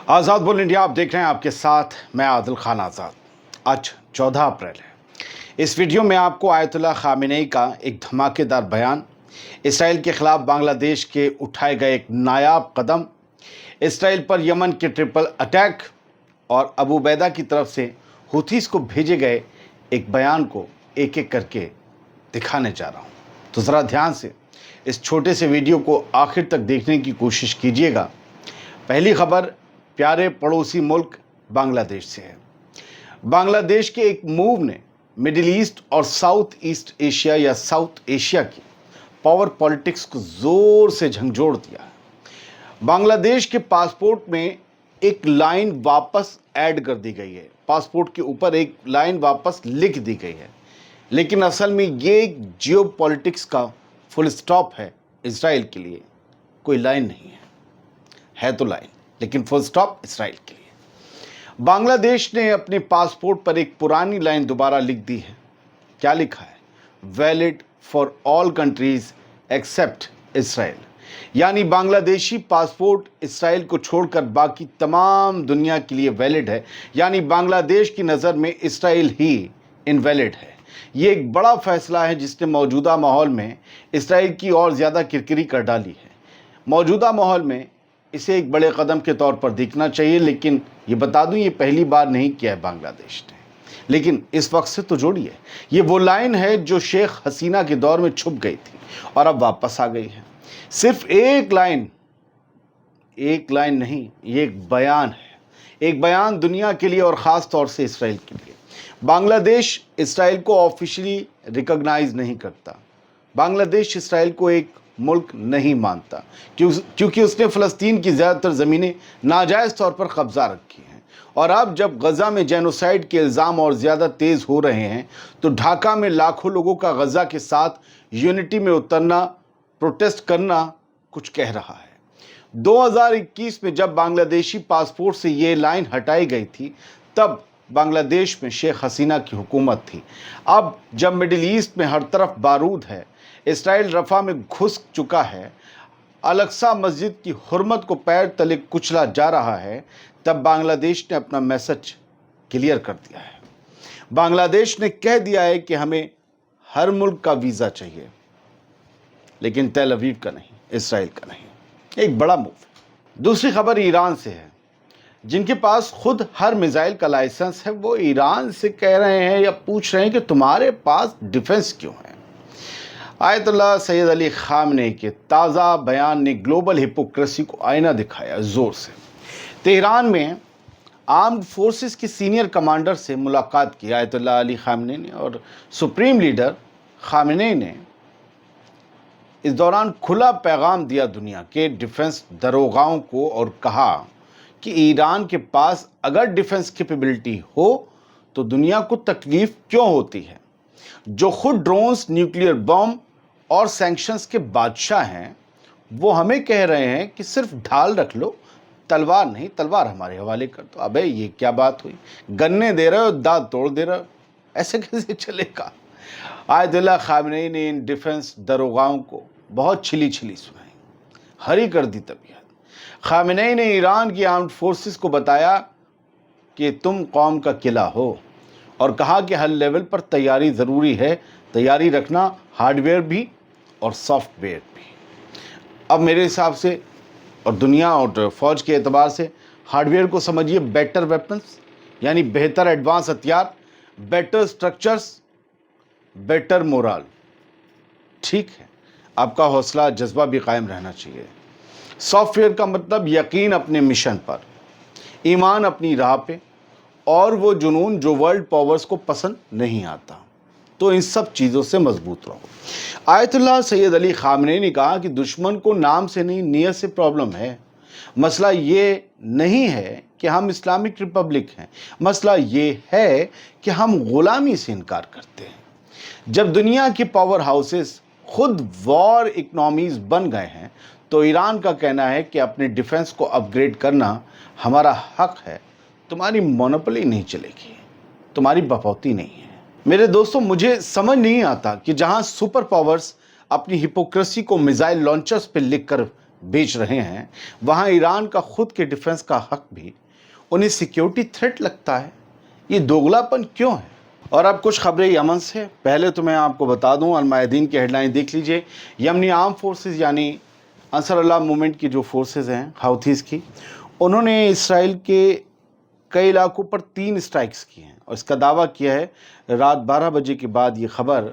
आज़ाद बोल इंडिया आप देख रहे हैं, आपके साथ मैं आदिल खान आज़ाद। आज 14 अप्रैल है। इस वीडियो में आपको आयतुल्लाह खामेनी का एक धमाकेदार बयान, इसराइल के ख़िलाफ़ बांग्लादेश के उठाए गए एक नायाब कदम, इसराइल पर यमन के ट्रिपल अटैक और अबू उबैदा की तरफ से हुथीज़ को भेजे गए एक बयान को एक एक करके दिखाने जा रहा हूँ। तो ज़रा ध्यान से इस छोटे से वीडियो को आखिर तक देखने की कोशिश कीजिएगा। पहली खबर प्यारे पड़ोसी मुल्क बांग्लादेश से है। बांग्लादेश के एक मूव ने मिडिल ईस्ट और साउथ ईस्ट एशिया या साउथ एशिया की पावर पॉलिटिक्स को ज़ोर से झंझोड़ दिया है। बांग्लादेश के पासपोर्ट में एक लाइन वापस ऐड कर दी गई है, पासपोर्ट के ऊपर एक लाइन वापस लिख दी गई है, लेकिन असल में ये जियो पॉलिटिक्स का फुल स्टॉप है। इसराइल के लिए कोई लाइन नहीं है तो लाइन, लेकिन फुल स्टॉप इसराइल के लिए। बांग्लादेश ने अपने पासपोर्ट पर एक पुरानी लाइन दोबारा लिख दी है। क्या लिखा है? Valid for all countries except Israel, यानी बांग्लादेशी पासपोर्ट इसराइल को छोड़कर बाकी तमाम दुनिया के लिए वैलिड है, यानी बांग्लादेश की नज़र में इसराइल ही इनवैलिड है। ये एक बड़ा फैसला है जिसने मौजूदा माहौल में इसराइल की और ज़्यादा किरकिरी कर डाली है। मौजूदा माहौल में इसे एक बड़े कदम के तौर पर देखना चाहिए, लेकिन ये बता दूं ये पहली बार नहीं किया है बांग्लादेश ने, लेकिन इस वक्त से तो जोड़िए। ये वो लाइन है जो शेख हसीना के दौर में छुप गई थी और अब वापस आ गई है। सिर्फ एक लाइन नहीं, ये एक बयान है, एक बयान दुनिया के लिए और ख़ास तौर से इसराइल के लिए। बांग्लादेश इसराइल को ऑफिशियली रिकॉग्नाइज नहीं करता। बांग्लादेश इसराइल को एक मुल्क नहीं मानता क्योंकि उसने फ़लस्तीन की ज़्यादातर ज़मीनें नाजायज़ तौर पर कब्ज़ा रखी हैं। और अब जब गज़ा में जेनोसाइड के इल्ज़ाम और ज़्यादा तेज़ हो रहे हैं तो ढाका में लाखों लोगों का गज़ा के साथ यूनिटी में उतरना, प्रोटेस्ट करना कुछ कह रहा है। 2021 में जब बांग्लादेशी पासपोर्ट से ये लाइन हटाई गई थी तब बांग्लादेश में शेख हसीना की हुकूमत थी। अब जब मिडिल ईस्ट में हर तरफ बारूद है, इसराइल रफ़ा में घुस चुका है, अल-अक्सा मस्जिद की हुर्मत को पैर तले कुचला जा रहा है, तब बांग्लादेश ने अपना मैसेज क्लियर कर दिया है। बांग्लादेश ने कह दिया है कि हमें हर मुल्क का वीज़ा चाहिए, लेकिन तेल अवीव का नहीं, इसराइल का नहीं। एक बड़ा मूव। दूसरी खबर ईरान से है। जिनके पास खुद हर मिसाइल का लाइसेंस है वो ईरान से कह रहे हैं या पूछ रहे हैं कि तुम्हारे पास डिफेंस क्यों है। आयतुल्लाह सैयद अली खामेनी के ताज़ा बयान ने ग्लोबल हिपोक्रेसी को आईना दिखाया ज़ोर से। तेहरान में आर्म्ड फोर्सेस के सीनियर कमांडर से मुलाकात की आयतुल्लाह अली खामेनी ने और सुप्रीम लीडर खामेनी ने इस दौरान खुला पैगाम दिया दुनिया के डिफेंस दरोगाओं को और कहा कि ईरान के पास अगर डिफेंस कैपेबिलिटी हो तो दुनिया को तकलीफ क्यों होती है। जो खुद ड्रोन्स, न्यूक्लियर बम और सैंक्शंस के बादशाह हैं वो हमें कह रहे हैं कि सिर्फ ढाल रख लो, तलवार नहीं, तलवार हमारे हवाले कर दो। अबे ये क्या बात हुई? गन्ने दे रहे हो, दांत तोड़ दे रहे हो, ऐसे कैसे चलेगा? आयतुल्लाह खामेनी ने इन डिफेंस दरोगाओं को बहुत छिली सुनाई, हरी कर दी तबीयत। खामेनी ने ईरान की आर्म्ड फोर्सेस को बताया कि तुम कौम का किला हो और कहा कि हर लेवल पर तैयारी ज़रूरी है, तैयारी रखना, हार्डवेयर भी और सॉफ्टवेयर भी। अब मेरे हिसाब से और दुनिया और फ़ौज के एतबार से हार्डवेयर को समझिए बेटर वेपन्स, यानी बेहतर एडवांस हथियार, बेटर स्ट्रक्चर्स, बेटर मोरल। ठीक है, आपका हौसला जज्बा भी कायम रहना चाहिए। सॉफ्टवेयर का मतलब यकीन अपने मिशन पर, ईमान अपनी राह पे और वो जुनून जो वर्ल्ड पावर्स को पसंद नहीं आता। तो इन सब चीज़ों से मजबूत रहो। आयतुल्लाह सैयद अली खामेनी ने कहा कि दुश्मन को नाम से नहीं नीयत से प्रॉब्लम है। मसला ये नहीं है कि हम इस्लामिक रिपब्लिक हैं, मसला ये है कि हम ग़ुलामी से इनकार करते हैं। जब दुनिया के पावर हाउसेस खुद वॉर इकनॉमीज़ बन गए हैं तो ईरान का कहना है कि अपने डिफेंस को अपग्रेड करना हमारा हक है। तुम्हारी मोनोपोली नहीं चलेगी, तुम्हारी बपौती नहीं है। मेरे दोस्तों, मुझे समझ नहीं आता कि जहां सुपर पावर्स अपनी हिपोक्रेसी को मिसाइल लॉन्चर्स पर लिखकर بیچ رہے ہیں وہاں ایران کا خود کے ڈیفنس کا حق بھی انہیں سیکیورٹی تھریٹ لگتا ہے. یہ دوگلاپن کیوں ہے؟ اور اب کچھ خبریں یمن سے. پہلے تو میں آپ کو بتا دوں المایدین کی ہیڈ لائن دیکھ لیجئے. یمنی آرم فورسز یعنی انصار اللہ موومنٹ کی جو فورسز ہیں حوتھیز کی، انہوں نے اسرائیل کے کئی علاقوں پر 3 اسٹرائکس کی ہیں اور اس کا دعویٰ کیا ہے. رات 12 بجے کے بعد یہ خبر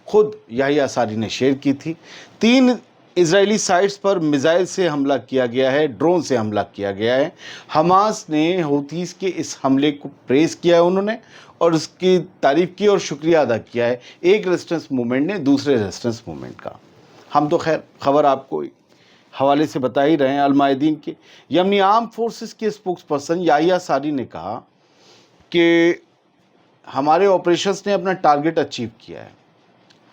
خود یحییٰ ساری نے شیئر کی تھی. 3 اسرائیلی سائٹس پر میزائل سے حملہ کیا گیا ہے، ڈرون سے حملہ کیا گیا ہے. حماس نے حوتھیز کے اس حملے کو پریز کیا ہے انہوں نے اور اس کی تعریف کی اور شکریہ ادا کیا ہے ایک ریزسٹنس موومنٹ نے دوسرے ریزسٹنس موومنٹ کا. ہم تو خیر خبر آپ کو حوالے سے بتا ہی رہے ہیں المایدین کے. یمنی آرم فورسز کے اسپوکس پرسن یحییٰ ساری نے کہا کہ ہمارے آپریشنز نے اپنا ٹارگٹ اچیو کیا ہے،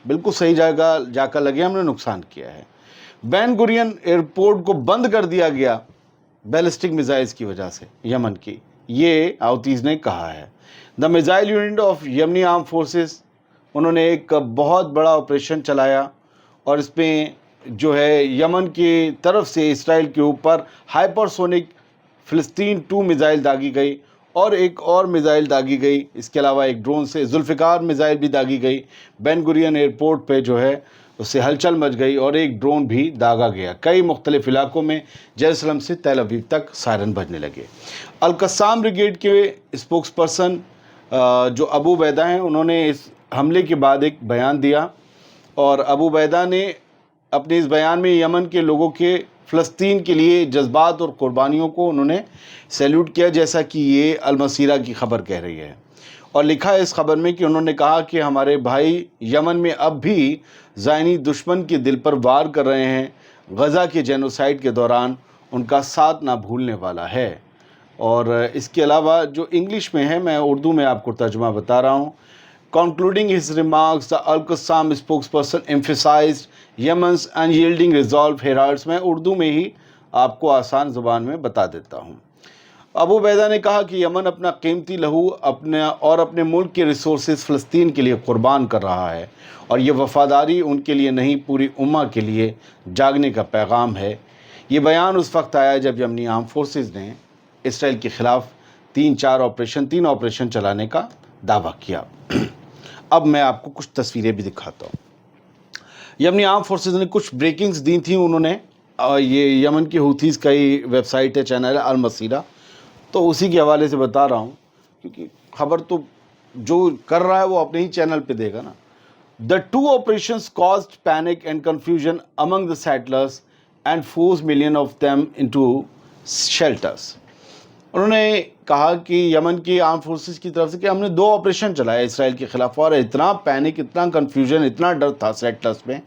بالکل صحیح جگہ جا کر لگے، ہم نے نقصان کیا ہے. بین گورین ایئرپورٹ کو بند کر دیا گیا بیلسٹک میزائلز کی وجہ سے یمن کی، یہ حوتھیز نے کہا ہے. دا میزائل یونٹ آف یمنی آرم فورسز، انہوں نے ایک بہت بڑا آپریشن چلایا اور اس میں جو ہے یمن کی طرف سے اسرائیل کے اوپر ہائپر سونک فلسطین 2 میزائل داغی گئی اور ایک اور میزائل داغی گئی. اس کے علاوہ ایک ڈرون سے ذوالفقار میزائل بھی داغی گئی. بین گورین ایئرپورٹ پہ جو ہے اس سے ہلچل مچ گئی اور ایک ڈرون بھی داغا گیا. کئی مختلف علاقوں میں جیروسلم سے تل ابیب تک سائرن بجنے لگے. القسام بریگیڈ کے اسپوکس پرسن جو ابو عبیدہ ہیں، انہوں نے اس حملے کے بعد ایک بیان دیا اور ابو عبیدہ نے اپنے اس بیان میں یمن کے لوگوں کے فلسطین کے لیے جذبات اور قربانیوں کو انہوں نے سیلیوٹ کیا، جیسا کہ یہ المسیرہ کی خبر کہہ رہی ہے. اور لکھا ہے اس خبر میں کہ انہوں نے کہا کہ ہمارے بھائی یمن میں اب بھی زائنی دشمن کے دل پر وار کر رہے ہیں. غزہ کے جینوسائیڈ کے دوران ان کا ساتھ نہ بھولنے والا ہے. اور اس کے علاوہ جو انگلش میں ہے، میں اردو میں آپ کو ترجمہ بتا رہا ہوں. Concluding his remarks, the Al-Qassam spokesperson emphasized Yemen's unyielding resolve. Heralds میں اردو میں ہی آپ کو آسان زبان میں بتا دیتا ہوں. ابو عبیدہ نے کہا کہ یمن اپنا قیمتی لہو اپنے ملک کے ریسورسز فلسطین کے لیے قربان کر رہا ہے اور یہ وفاداری ان کے لیے نہیں پوری امہ کے لیے جاگنے کا پیغام ہے. یہ بیان اس وقت آیا جب یمنی آرم فورسز نے اسرائیل کے خلاف 3 آپریشن چلانے کا دعویٰ کیا. اب میں آپ کو کچھ تصویریں بھی دکھاتا ہوں. یمنی آرم فورسز نے کچھ بریکنگز دی تھیں انہوں نے. یہ یمن کی حوتھیز کا ہی ویب سائٹ ہے، چینل ہے المسیرہ، تو اسی کے حوالے سے بتا رہا ہوں کیونکہ خبر تو جو کر رہا ہے وہ اپنے ہی چینل پہ دے گا نا. The 2 operations caused panic and confusion among the settlers and forced millions of them into shelters. انہوں نے کہا کہ یمن کی آرم فورسز کی طرف سے کہ ہم نے 2 آپریشن چلائے اسرائیل کے خلاف اور اتنا پینک، اتنا کنفیوژن، اتنا ڈر تھا سیٹلرز میں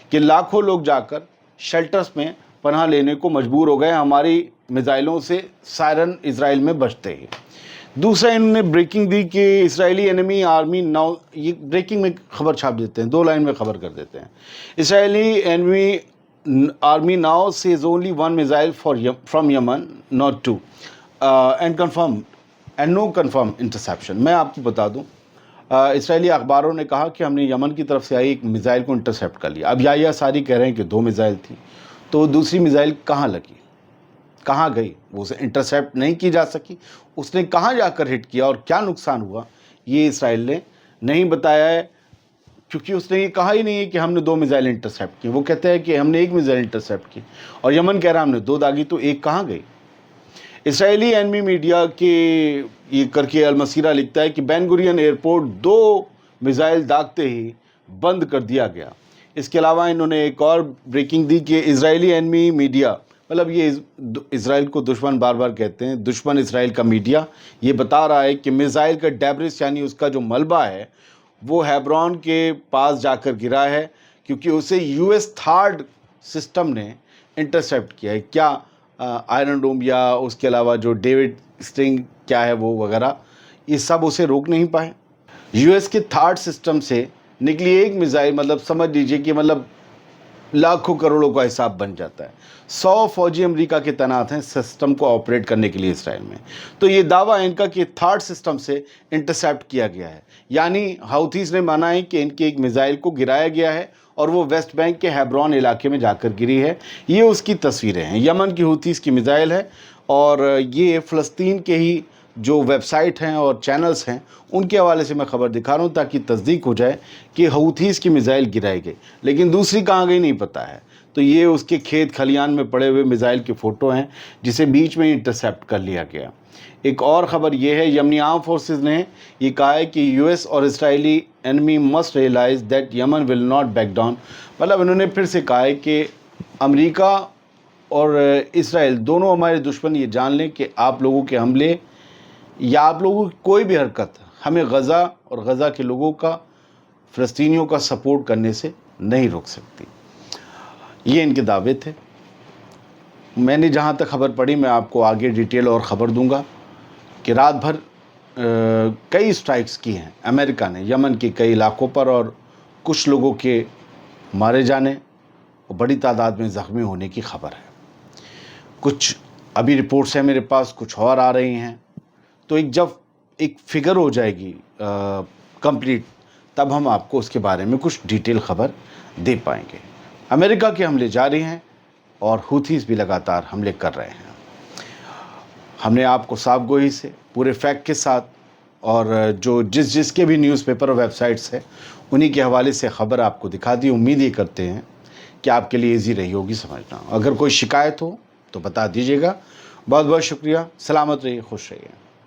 کہ لاکھوں لوگ جا کر شیلٹرز میں پناہ لینے کو مجبور ہو گئے ہماری میزائلوں سے سائرن اسرائیل میں بجتے ہی. دوسرا انہوں نے بریکنگ دی کہ اسرائیلی انیمی آرمی ناؤ، یہ بریکنگ میں خبر چھاپ دیتے ہیں، 2 لائن میں خبر کر دیتے ہیں. Israeli enemy army now says only 1 missile from Yemen not 2 and no confirm interception. میں آپ کو بتا دوں اسرائیلی اخباروں نے کہا کہ ہم نے یمن کی طرف سے آئی ایک میزائل کو انٹرسیپٹ کر لیا. اب یحییٰ ساری کہہ رہے ہیں کہ 2 میزائل تھی، تو دوسری میزائل کہاں لگی، کہاں گئی؟ وہ اسے انٹرسیپٹ نہیں کی جا سکی. اس نے کہاں جا کر ہٹ کیا اور کیا نقصان ہوا یہ اسرائیل نے نہیں بتایا ہے، کیونکہ اس نے یہ کہا ہی نہیں ہے کہ ہم نے 2 میزائل انٹرسیپٹ کی. وہ کہتے ہیں کہ ہم نے 1 میزائل انٹرسیپٹ کی اور یمن کہہ رہا ہم نے 2 داغی، تو 1 کہاں گئی؟ اسرائیلی اینمی میڈیا کے یہ کر کے المسیرہ لکھتا ہے کہ بین گورین ایئرپورٹ 2 میزائل داغتے ہی بند کر دیا گیا. اس کے علاوہ انہوں نے ایک اور بریکنگ دی کہ اسرائیلی اینمی میڈیا، مطلب یہ اسرائیل کو دشمن بار بار کہتے ہیں، دشمن اسرائیل کا میڈیا یہ بتا رہا ہے کہ میزائل کا ڈیبرس یعنی اس کا جو ملبہ ہے وہ ہیبرون کے پاس جا کر گرا ہے کیونکہ اسے US تھارڈ سسٹم نے انٹرسیپٹ کیا ہے. کیا آئرن ڈوم یا اس کے علاوہ جو ڈیوڈ اسٹرنگ کیا ہے وہ وغیرہ، یہ سب اسے روک نہیں پائے. US کے تھارڈ سسٹم سے نکلی ایک میزائل، مطلب سمجھ لیجئے کہ مطلب लाखों करोड़ों का हिसाब बन जाता है। 100 फौजी अमेरिका के तैनात हैं सिस्टम को ऑपरेट करने के लिए इसराइल में। तो ये दावा है इनका कि थर्ड सिस्टम से इंटरसेप्ट किया गया है, यानी हाउथीज ने माना है कि इनके एक मिसाइल को गिराया गया है और वो वेस्ट बैंक के हेब्रोन इलाके में जाकर गिरी है। ये उसकी तस्वीरें हैं। यमन की हूथीज़ की मिसाइल है और ये फ़लस्तीन के ही जो वेबसाइट हैं और चैनल्स हैं उनके हवाले से मैं ख़बर दिखा रहा हूँ ताकि तस्दीक हो जाए कि हूथीज़ की मिसाइल गिराई गई, लेकिन दूसरी कहाँ गई नहीं पता है। तो ये उसके खेत खलियान में पड़े हुए मिसाइल के फ़ोटो हैं जिसे बीच में इंटरसेप्ट कर लिया गया। एक और ख़बर ये है, यमनी आर्म फोर्सेस ने ये कहा है कि यूएस और Israeli enemy must realise that Yemen will not back down. मतलब इन्होंने फिर से कहा है कि अमेरिका और इसराइल दोनों हमारे दुश्मन ये जान लें कि आप लोगों के हमले या आप लोगों की कोई भी हरकत हमें गज़ा और गज़ा के लोगों का, फ़लस्तीनियों का सपोर्ट करने से नहीं रोक सकती। ये इनके दावे थे। मैंने जहाँ तक खबर पढ़ी मैं आपको आगे डिटेल और ख़बर दूंगा कि रात भर कई स्ट्राइक्स की हैं अमेरिका ने यमन के कई इलाकों पर और कुछ लोगों के मारे जाने और बड़ी तादाद में ज़ख्मी होने की खबर है। कुछ अभी रिपोर्ट्स हैं मेरे पास, कुछ और आ रही हैं। तो जब एक फ़िगर हो जाएगी कंप्लीट, तब हम आपको उसके बारे में कुछ डिटेल खबर दे पाएंगे। अमेरिका के हमले जारी हैं और हूथीज़ भी लगातार हमले कर रहे हैं। हमने आपको साफ गोई से पूरे फैक्ट के साथ और जो जिसके भी न्यूज़पेपर और वेबसाइट्स हैं उन्हीं के हवाले से ख़बर आपको दिखा दी। उम्मीद ये करते हैं कि आपके लिए ईजी रही होगी समझना। अगर कोई शिकायत हो तो बता दीजिएगा। बहुत बहुत शुक्रिया। सलामत रहिए, खुश रहिए।